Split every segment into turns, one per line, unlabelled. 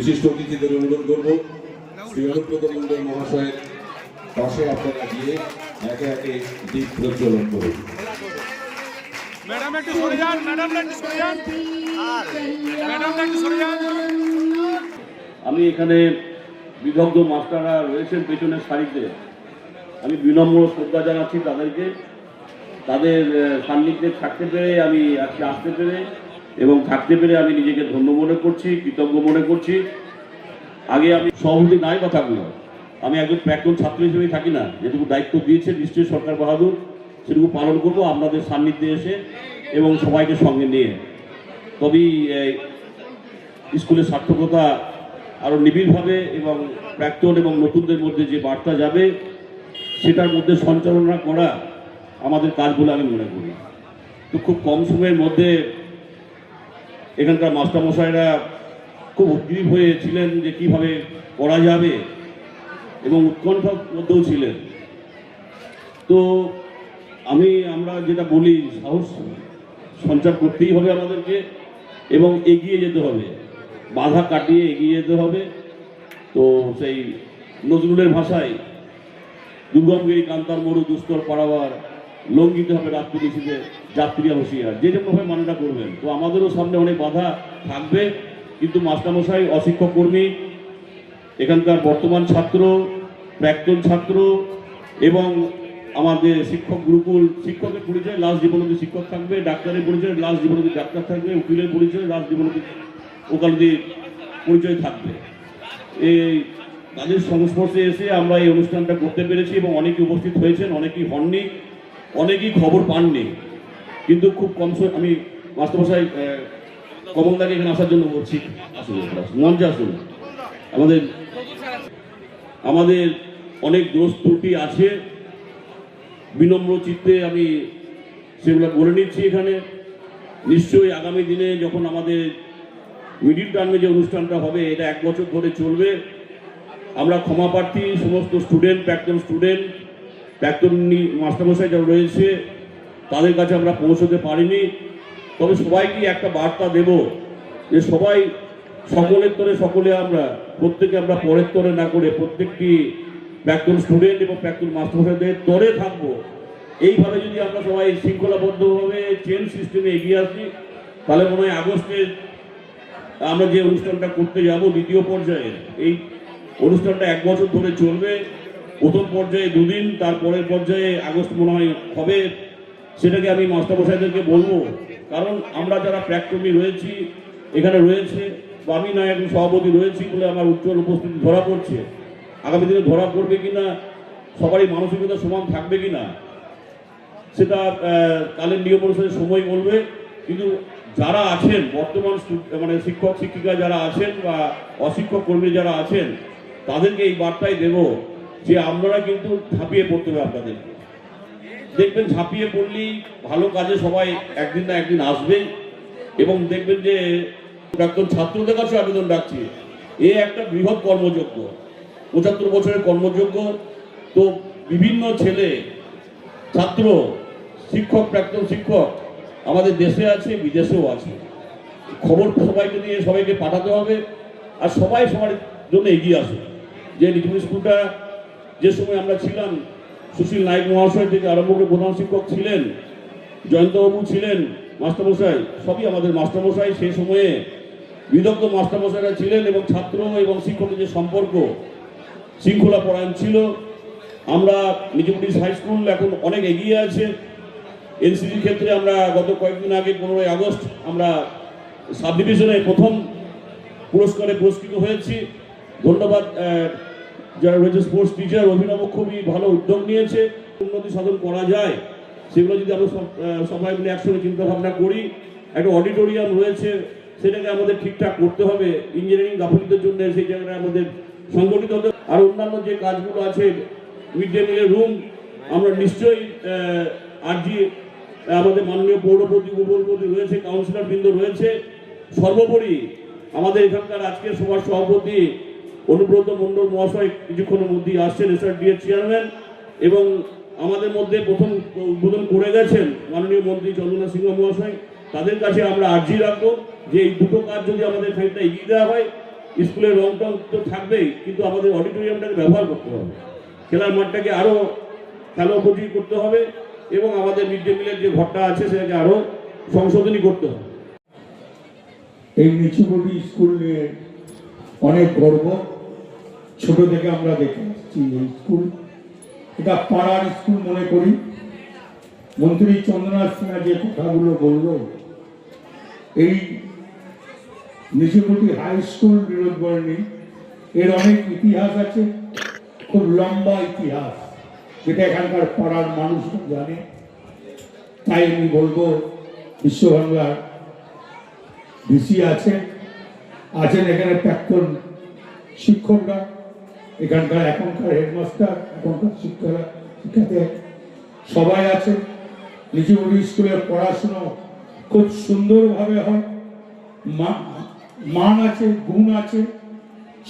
বিশিষ্ট অতিথিদের অনুরোধ করব শ্রী অনুব্রত মণ্ডল মহাশয়ের পাশে আপনারা গিয়ে একে একে দীপ প্রজ্বলন করুন।
ম্যাডাম একটু সরে যান, ম্যাডাম একটু সরে যান, ম্যাডাম একটু সরে যান।
আমি এখানে বিদগ্ধ মাস্টাররা রয়েছেন পেছনের সারিতে, আমি বিনম্র শ্রদ্ধা জানাচ্ছি তাদেরকে। তাদের সান্নিধ্যে থাকতে পেরে আমি আজকে আসতে পেরে এবং থাকতে পেরে আমি নিজেকে ধন্য মনে করছি, কৃতজ্ঞ মনে করছি। আগে আমি সভাপতি নাই বা থাকবো, আমি একজন প্রাক্তন ছাত্র হিসেবেই থাকি না। যেটুকু দায়িত্ব দিয়েছে নিশ্চয়ই সরকার বাহাদুর, সেটুকু পালন করবো আপনাদের সান্নিধ্যে এসে এবং সবাইকে সঙ্গে নিয়ে। তবেই স্কুলের সার্থকতা আরও নিবিড়ভাবে এবং প্রাক্তন এবং নতুনদের মধ্যে যে বার্তা যাবে সেটার মধ্যে সঞ্চালনা করা আমাদের কাজ বলে আমি মনে করি। তো খুব কম সময়ের মধ্যে এখানকার মাস্টারমশাইরা খুব উদ্গ্রীব হয়েছিলেন যে কীভাবে করা যাবে এবং উৎকণ্ঠার মধ্যেও ছিলেন। তো আমরা যেটা বলি, সাহস সঞ্চার করতেই হবে আমাদেরকে এবং এগিয়ে যেতে হবে, বাধা কাটিয়ে এগিয়ে যেতে হবে। তো সেই নজরুলের ভাষায় দুর্গমগিরি কান্তার মরু দুস্তর পারাবার লঙ্ঘিতে হবে রাত্রি নিশীতে যাত্রীরা হুঁশিয়ার, যে যেমনভাবে মানটা করবেন। তো আমাদেরও সামনে অনেক বাধা থাকবে, কিন্তু মাস্টারমশাই, অশিক্ষক কর্মী, এখানকার বর্তমান ছাত্র, প্রাক্তন ছাত্র এবং আমাদের শিক্ষক গুরুকুল, শিক্ষকের পরিচয় লাস্ট জীবনদী শিক্ষক থাকবে, ডাক্তারের পরিচয় লাস্ট জীবনদী ডাক্তার থাকবে, উকিলের পরিচয় লাস্ট জীবনদী ওকালতি পরিচয় থাকবে। এই তাদের সংস্পর্শে এসে আমরা এই অনুষ্ঠানটা করতে পেরেছি এবং অনেকে উপস্থিত হয়েছেন, অনেকেই হননি, অনেকেই খবর পাননি। কিন্তু খুব কম সময় আমি মাস্টারমশাই কমলদাকে এখানে আসার জন্য বলছি, আসুন মঞ্চে আসুন। আমাদের অনেক দোষ ত্রুটি আছে, বিনম্র চিত্তে আমি সেগুলো বলে নিচ্ছি এখানে। নিশ্চয়ই আগামী দিনে যখন আমাদের মিডিল টার্মে যে অনুষ্ঠানটা হবে, এটা 1 বছর ধরে চলবে। আমরা ক্ষমা প্রার্থী সমস্ত স্টুডেন্ট, প্রাক্তন মাস্টারমশাই যারা রয়েছে তাদের কাছে আমরা পৌঁছতে পারিনি। তবে সবাইকে একটা বার্তা দেব যে সবাই সকলের তরে সকলে আমরা প্রত্যেকে আমরা পরের তরে না করে প্রত্যেকটি প্রাক্তন স্টুডেন্ট এবং প্রাক্তন মাস্টারমশাইদের তরে থাকবো। এইভাবে যদি আমরা সবাই শৃঙ্খলাবদ্ধভাবে চেন সিস্টেমে এগিয়ে আসি, তাহলে মনে হয় আগস্টে আমরা যে অনুষ্ঠানটা করতে যাব দ্বিতীয় পর্যায়ে, এই অনুষ্ঠানটা 1 বছর ধরে চলবে। প্রথম পর্যায়ে 2 দিন, তারপরের পর্যায়ে আগস্ট মনে হয় হবে। সেটাকে আমি মাস্টারমশাইদেরকে বলবো, কারণ আমরা যারা প্রাক্তনী রয়েছি এখানে রয়েছে, বা আমি না একজন সভাপতি রয়েছি বলে আমার উজ্জ্বল উপস্থিতি ধরা পড়ছে। আগামী দিনে ধরা পড়বে কিনা, সবারই মানসিকতা সমান থাকবে কিনা, সেটা কালের নিয়ম অনুসারে সময় বলবে। কিন্তু যারা আছেন বর্তমান মানে শিক্ষক শিক্ষিকা যারা আছেন বা অশিক্ষক কর্মী যারা আছেন, তাদেরকে এই বার্তাই দেব যে আপনারা কিন্তু ঝাঁপিয়ে পড়তে হবে আপনাদেরকে। দেখবেন ঝাঁপিয়ে পড়লেই ভালো কাজে সবাই একদিন না একদিন আসবে। এবং দেখবেন যে প্রাক্তন ছাত্রদের কাছে আবেদন রাখছি, এ একটা বৃহৎ কর্মযজ্ঞ, 75 বছরের কর্মযজ্ঞ। তো বিভিন্ন ছেলে ছাত্র, শিক্ষক, প্রাক্তন শিক্ষক আমাদের দেশে আছে, বিদেশেও আছে। খবর সবাইকে নিয়ে সবাইকে পাঠাতে হবে, আর সবাই সবার জন্য এগিয়ে আসে। যে লিটল স্কুলটা যে সময় আমরা ছিলাম, সুশীল নায়ক মহাশয় থেকে আরম্ভ করে প্রধান শিক্ষক ছিলেন, জয়ন্তবাবু ছিলেন, মাস্টারমশাই সবই আমাদের মাস্টারমশাই। সেই সময়ে বিদগ্ধ মাস্টারমশাইরা ছিলেন এবং ছাত্র এবং শিক্ষকের যে সম্পর্ক শৃঙ্খলা পরায়ণ ছিল। আমরা নিজেপুটি হাই স্কুল এখন অনেক এগিয়ে আছে। এনসিসির ক্ষেত্রে আমরা গত কয়েকদিন আগে 15ই আগস্ট আমরা সাব ডিভিশনে প্রথম পুরস্কারে পুরস্কৃত হয়েছি। ধন্যবাদ যারা রয়েছে স্পোর্টস টিচার, অভিনব খুবই ভালো উদ্যোগ নিয়েছে। উন্নতি সাধন করা যায় সেগুলো যদি আমরা সবাই মিলে একসঙ্গে চিন্তা ভাবনা করি। একটা অডিটোরিয়াম রয়েছে, সেটাকে আমাদের ঠিকঠাক করতে হবে। ইঞ্জিনিয়ারিং গাফিলতির জন্য সেই জায়গাটা আমাদের সংগঠিত হতে। আর অন্যান্য যে কাজগুলো আছে, মিড ডে মিলের রুম, আমরা নিশ্চয়ই আরজি আমাদের মাননীয় পৌরপতি, উপপৌরপতি রয়েছে, কাউন্সিলর বৃন্দ রয়েছে। সর্বোপরি আমাদের এখানকার আজকের সভার সভাপতি অনুব্রত মণ্ডল মহাশয় কিছুক্ষণের মধ্যেই আসছেন, এসআরডি এর চেয়ারম্যান, এবং আমাদের মধ্যে প্রথম উদ্বোধন করে গেছেন মাননীয় মন্ত্রী চন্দনা সিংহ মহাশয়। তাদের কাছে আমরা আর্জি রাখবো যে এই দুটো কাজ যদি আমাদের খানিকটা এগিয়ে দেওয়া হয়, স্কুলের রংটা তো থাকবেই, কিন্তু আমাদের অডিটোরিয়ামটাকে ব্যবহার করতে হবে, খেলার মাঠটাকে আরও খেলোপযোগী করতে হবে এবং আমাদের মিড ডে মিলের যে ঘরটা আছে সেটাকে আরও সংশোধনী করতে হবে।
এই নিচুকুটি স্কুল নিয়ে অনেক গর্ব। ছোট থেকে আমরা দেখে আসছি এই স্কুল, এটা পাড়ার স্কুল মনে করি। মন্ত্রী চন্দ্রনাথ সিনহা যে কথাগুলো বলল, এই নিচুকুটি হাই স্কুল বিরোধবর্ণী এর অনেক ইতিহাস আছে, খুব লম্বা ইতিহাস, যেটা এখানকার পাড়ার মানুষ জানে। তাই আমি বলবো বিশ্ববাংলার ডিসি আছেন এখানে প্রাক্তন শিক্ষকরা, এখানকার এখনকার হেডমাস্টার, এখনকার শিক্ষার্থী সবাই আছেন। নিচুকুটি স্কুলের পড়াশুনো খুব সুন্দরভাবে হয়, মান আছে, গুণ আছে,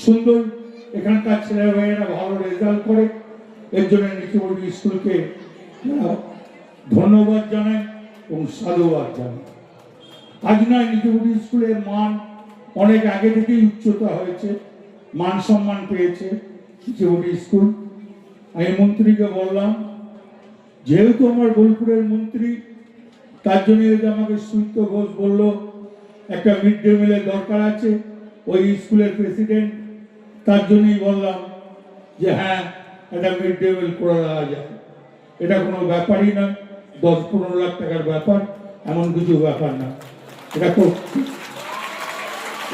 সুন্দর। এখানকার ছেলেমেয়েরা ভালো রেজাল্ট করে, এর জন্য নিচুকুটি স্কুলকে ধন্যবাদ জানাই এবং সাধুবাদ জানাই। আজ নয়, নিচুকুটি স্কুলের মান অনেক আগে থেকেই উচ্চতা হয়েছে, মান সম্মান পেয়েছে নিচুকুটি স্কুল। আমি মন্ত্রীকে বললাম, যেহেতু আমার বোলপুরের মন্ত্রী, তার জন্য আমাকে সুইত্য ঘোষ বলল একটা মিড ডে মিলের দরকার আছে, ওই স্কুলের প্রেসিডেন্ট, তার জন্যই বললাম যে হ্যাঁ, একটা মিড ডে মিল করে দেওয়া যায়। এটা কোনো ব্যাপারই না, 10-15 লাখ টাকার ব্যাপার, এমন কিছু ব্যাপার না,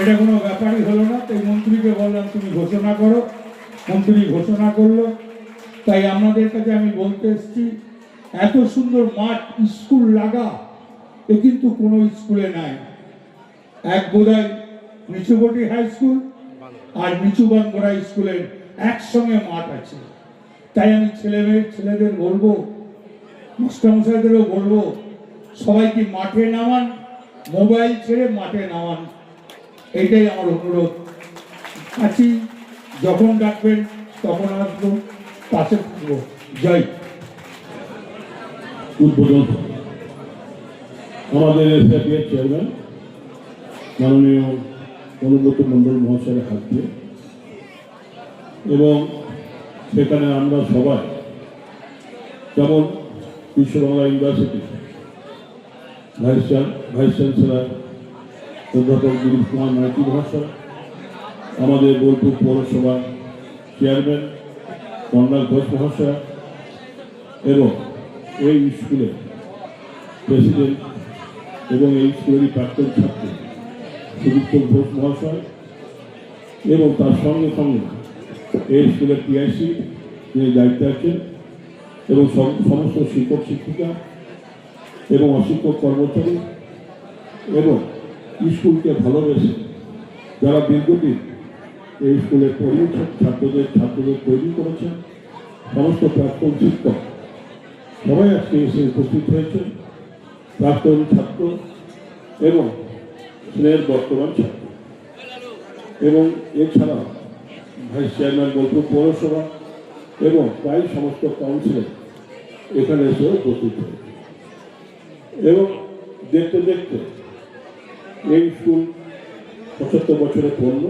এটা কোনো ব্যাপারই হলো না। তাই মন্ত্রীকে বললাম তুমি ঘোষণা করো। মন্ত্রী ঘোষণা করলো। তাই আপনাদের কাছে আমি বলতে এসেছি, এত সুন্দর মাঠ স্কুল লাগা এ কিন্তু কোনো স্কুলে নাই। এক বোধহয় নিচুকুটি হাই স্কুল আর নিচুবাঙ্গরা স্কুলের একসঙ্গে মাঠ আছে। তাই আমি ছেলেদের বলবো, মাস্টারমশাইদেরও বলবো, সবাইকে মাঠে নামান, মোবাইল ছেড়ে মাঠে নামান, এইটাই আমার অনুরোধ। আছি, যখন ডাকবেন তখন আসবো, পাশে থাকবো। জয়।
উদ্বোধন আমাদের এসআইপির চেয়ারম্যান মাননীয় অনুব্রত মণ্ডল মহাশয়ের হাত দিয়ে, এবং সেখানে আমরা সবাই, যেমন বিশ্ববাংলা ইউনিভার্সিটি ভাইস চ্যান্সেলর অধ্যাপক দিলীপ কুমার মাইতি মহাশয়, আমাদের বোলপুর পৌরসভা চেয়ারম্যান কর্ণাল ঘোষ মহাশয়, এবং এই স্কুলের প্রেসিডেন্ট এবং এই স্কুলেরই প্রাক্তন ছাত্র সুদীপ্ত ঘোষ মহাশয়, এবং তার সঙ্গে সঙ্গে এই স্কুলের পিআইসি যিনি দায়িত্বে আছেন, এবং সমস্ত শিক্ষক শিক্ষিকা এবং অশিক্ষক কর্মচারী, এবং স্কুলকে ভালোবেসে যারা দীর্ঘদিন এই স্কুলে পড়িয়েছেন, ছাত্রদের তৈরি করেছেন, সমস্ত প্রাক্তন শিক্ষক সবাই আজকে এসে উপস্থিত হয়েছেন, প্রাক্তন ছাত্র এবং স্নেহের বর্তমান ছাত্র, এবং এছাড়াও ভাইস চেয়ারম্যান বোলপুর পৌরসভা এবং প্রায় সমস্ত কাউন্সিলর এখানে এসে উপস্থিত হয়েছে। এবং দেখতে দেখতে এই স্কুল 75 বছরে পড়ল।